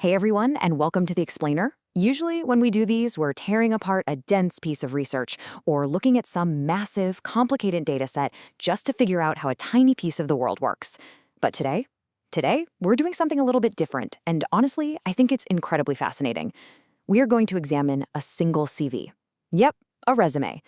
Hey everyone, and welcome to The Explainer. Usually, when we do these, we're tearing apart a dense piece of research or looking at some massive, complicated data set just to figure out how a tiny piece of the world works. But today, we're doing something a little bit different, and honestly, I think it's incredibly fascinating. We are going to examine a single CV. Yep, a resume.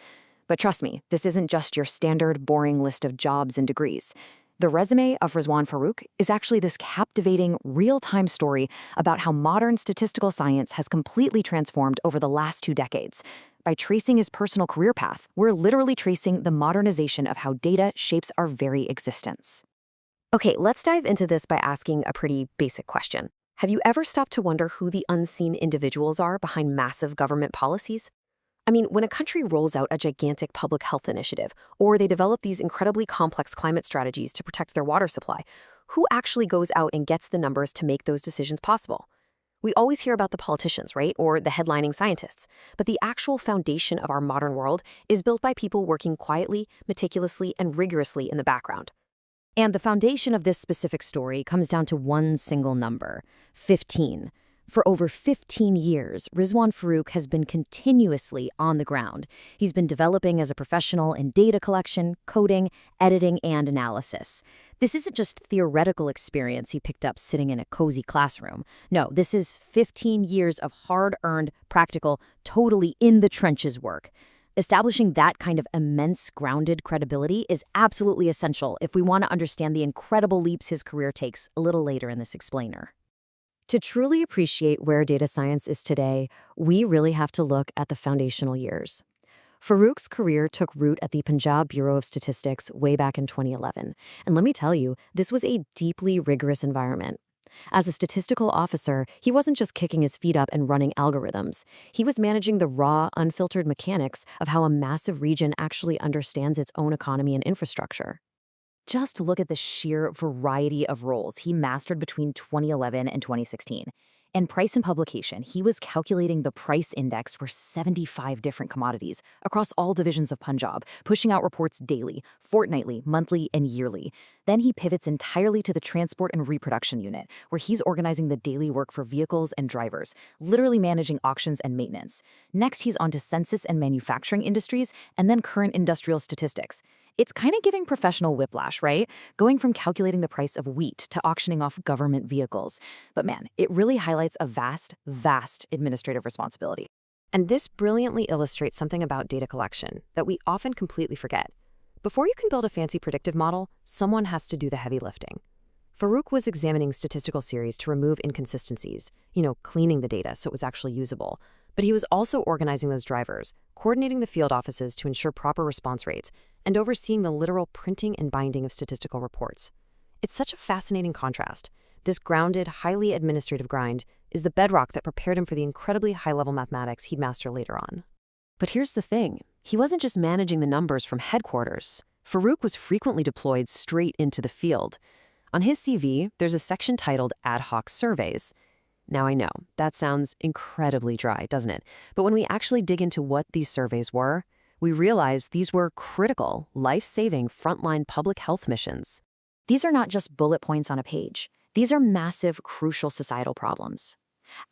But trust me, this isn't just your standard, boring list of jobs and degrees. The resume of Rizwan Farooq is actually this captivating, real-time story about how modern statistical science has completely transformed over the last 2 decades. By tracing his personal career path, we're literally tracing the modernization of how data shapes our very existence. Okay, let's dive into this by asking a pretty basic question. Have you ever stopped to wonder who the unseen individuals are behind massive government policies? I mean, when a country rolls out a gigantic public health initiative, or they develop these incredibly complex climate strategies to protect their water supply, who actually goes out and gets the numbers to make those decisions possible? We always hear about the politicians, right? Or the headlining scientists. But the actual foundation of our modern world is built by people working quietly, meticulously, and rigorously in the background. And the foundation of this specific story comes down to one single number: 15. For over 15 years, Rizwan Farooq has been continuously on the ground. He's been developing as a professional in data collection, coding, editing, and analysis. This isn't just theoretical experience he picked up sitting in a cozy classroom. No, this is 15 years of hard-earned, practical, totally in-the-trenches work. Establishing that kind of immense grounded credibility is absolutely essential if we want to understand the incredible leaps his career takes a little later in this explainer. To truly appreciate where data science is today, we really have to look at the foundational years. Farooq's career took root at the Punjab Bureau of Statistics way back in 2011. And let me tell you, this was a deeply rigorous environment. As a statistical officer, he wasn't just kicking his feet up and running algorithms. He was managing the raw, unfiltered mechanics of how a massive region actually understands its own economy and infrastructure. Just look at the sheer variety of roles he mastered between 2011 and 2016. In price and publication, he was calculating the price index for 75 different commodities across all divisions of Punjab, pushing out reports daily, fortnightly, monthly, and yearly. Then he pivots entirely to the transport and reproduction unit, where he's organizing the daily work for vehicles and drivers, literally managing auctions and maintenance. Next, he's on to census and manufacturing industries, and then current industrial statistics. It's kind of giving professional whiplash, right? Going from calculating the price of wheat to auctioning off government vehicles. But man, it really highlights a vast, vast administrative responsibility. And this brilliantly illustrates something about data collection that we often completely forget. Before you can build a fancy predictive model, someone has to do the heavy lifting. Farooq was examining statistical series to remove inconsistencies, cleaning the data so it was actually usable. But he was also organizing those drivers, coordinating the field offices to ensure proper response rates, and overseeing the literal printing and binding of statistical reports. It's such a fascinating contrast. This grounded, highly administrative grind is the bedrock that prepared him for the incredibly high-level mathematics he'd master later on. But here's the thing. He wasn't just managing the numbers from headquarters. Farooq was frequently deployed straight into the field. On his CV, there's a section titled Ad Hoc Surveys. Now I know, that sounds incredibly dry, doesn't it? But when we actually dig into what these surveys were, we realize these were critical, life-saving frontline public health missions. These are not just bullet points on a page. These are massive, crucial societal problems.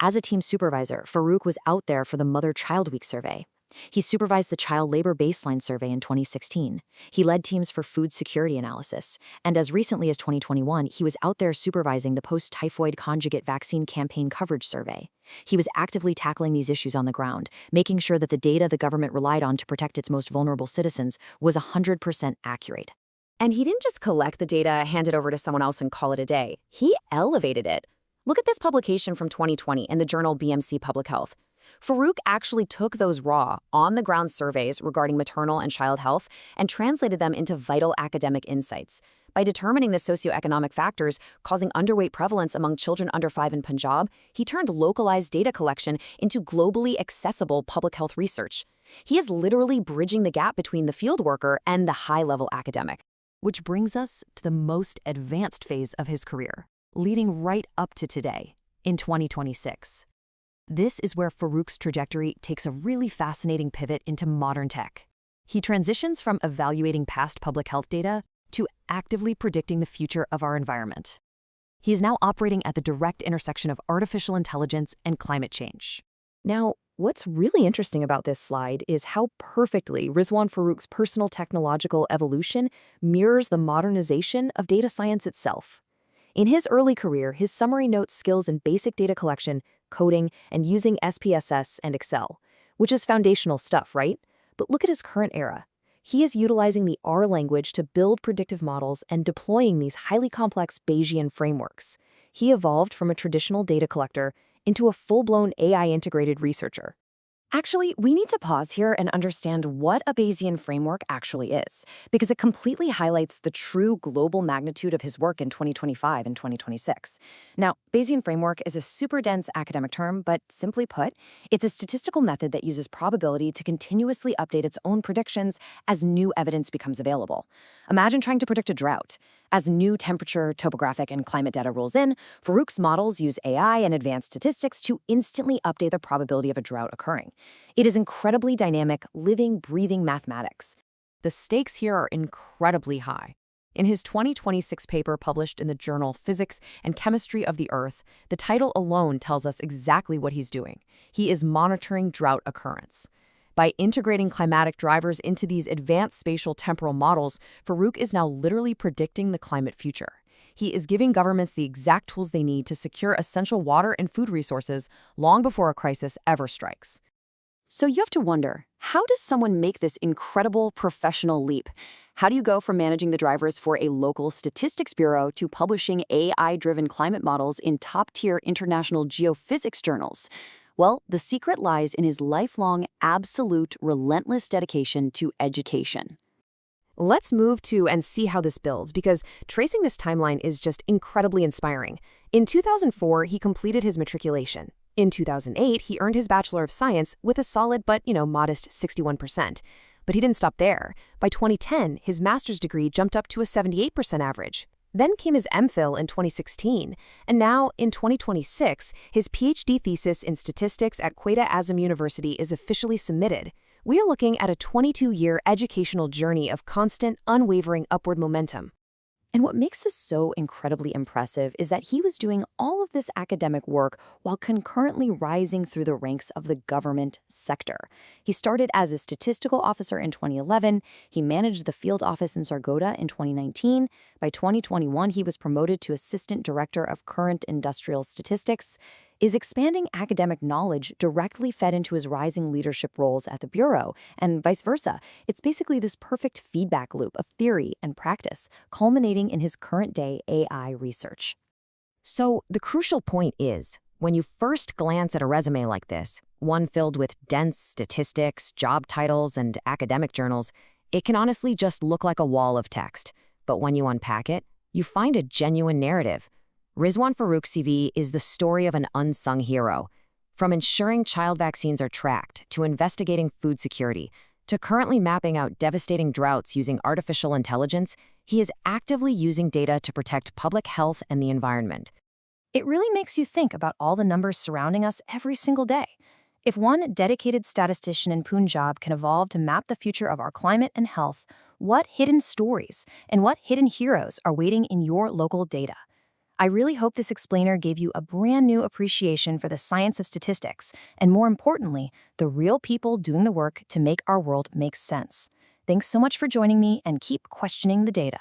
As a team supervisor, Farooq was out there for the Mother-Child Week survey. He supervised the Child Labor Baseline Survey in 2016. He led teams for food security analysis. And as recently as 2021, he was out there supervising the post-typhoid conjugate vaccine campaign coverage survey. He was actively tackling these issues on the ground, making sure that the data the government relied on to protect its most vulnerable citizens was 100% accurate. And he didn't just collect the data, hand it over to someone else, and call it a day. He elevated it. Look at this publication from 2020 in the journal BMC Public Health. Farooq actually took those raw, on-the-ground surveys regarding maternal and child health and translated them into vital academic insights. By determining the socioeconomic factors causing underweight prevalence among children under 5 in Punjab, he turned localized data collection into globally accessible public health research. He is literally bridging the gap between the field worker and the high-level academic. Which brings us to the most advanced phase of his career, leading right up to today, in 2026. This is where Farooq's trajectory takes a really fascinating pivot into modern tech. He transitions from evaluating past public health data to actively predicting the future of our environment. He is now operating at the direct intersection of artificial intelligence and climate change. Now, what's really interesting about this slide is how perfectly Rizwan Farooq's personal technological evolution mirrors the modernization of data science itself. In his early career, his summary notes skills in basic data collection, coding, and using SPSS and Excel, which is foundational stuff, right? But look at his current era. He is utilizing the R language to build predictive models and deploying these highly complex Bayesian frameworks. He evolved from a traditional data collector into a full-blown AI-integrated researcher. Actually, we need to pause here and understand what a Bayesian framework actually is, because it completely highlights the true global magnitude of his work in 2025 and 2026. Now, Bayesian framework is a super dense academic term, but simply put, it's a statistical method that uses probability to continuously update its own predictions as new evidence becomes available. Imagine trying to predict a drought. As new temperature, topographic, and climate data rolls in, Farooq's models use AI and advanced statistics to instantly update the probability of a drought occurring. It is incredibly dynamic, living, breathing mathematics. The stakes here are incredibly high. In his 2026 paper published in the journal Physics and Chemistry of the Earth, the title alone tells us exactly what he's doing. He is monitoring drought occurrence. By integrating climatic drivers into these advanced spatial temporal models, Farooq is now literally predicting the climate future. He is giving governments the exact tools they need to secure essential water and food resources long before a crisis ever strikes. So you have to wonder, how does someone make this incredible professional leap? How do you go from managing the drivers for a local statistics bureau to publishing AI-driven climate models in top-tier international geophysics journals? Well, the secret lies in his lifelong, absolute, relentless dedication to education. Let's move to and see how this builds, because tracing this timeline is just incredibly inspiring. In 2004, he completed his matriculation. In 2008, he earned his Bachelor of Science with a solid but, modest 61%. But he didn't stop there. By 2010, his master's degree jumped up to a 78% average. Then came his MPhil in 2016, and now, in 2026, his Ph.D. thesis in statistics at Quaid-i-Azam University is officially submitted. We are looking at a 22-year educational journey of constant, unwavering upward momentum. And what makes this so incredibly impressive is that he was doing all of this academic work while concurrently rising through the ranks of the government sector. He started as a statistical officer in 2011. He managed the field office in Sargodha in 2019. By 2021, he was promoted to assistant director of current industrial statistics. Is expanding academic knowledge directly fed into his rising leadership roles at the Bureau, and vice versa? It's basically this perfect feedback loop of theory and practice, culminating in his current-day AI research. So the crucial point is, when you first glance at a resume like this, one filled with dense statistics, job titles, and academic journals, it can honestly just look like a wall of text. But when you unpack it, you find a genuine narrative. Rizwan Farooq's CV is the story of an unsung hero. From ensuring child vaccines are tracked, to investigating food security, to currently mapping out devastating droughts using artificial intelligence, he is actively using data to protect public health and the environment. It really makes you think about all the numbers surrounding us every single day. If one dedicated statistician in Punjab can evolve to map the future of our climate and health, what hidden stories and what hidden heroes are waiting in your local data? I really hope this explainer gave you a brand new appreciation for the science of statistics, and more importantly, the real people doing the work to make our world make sense. Thanks so much for joining me, and keep questioning the data.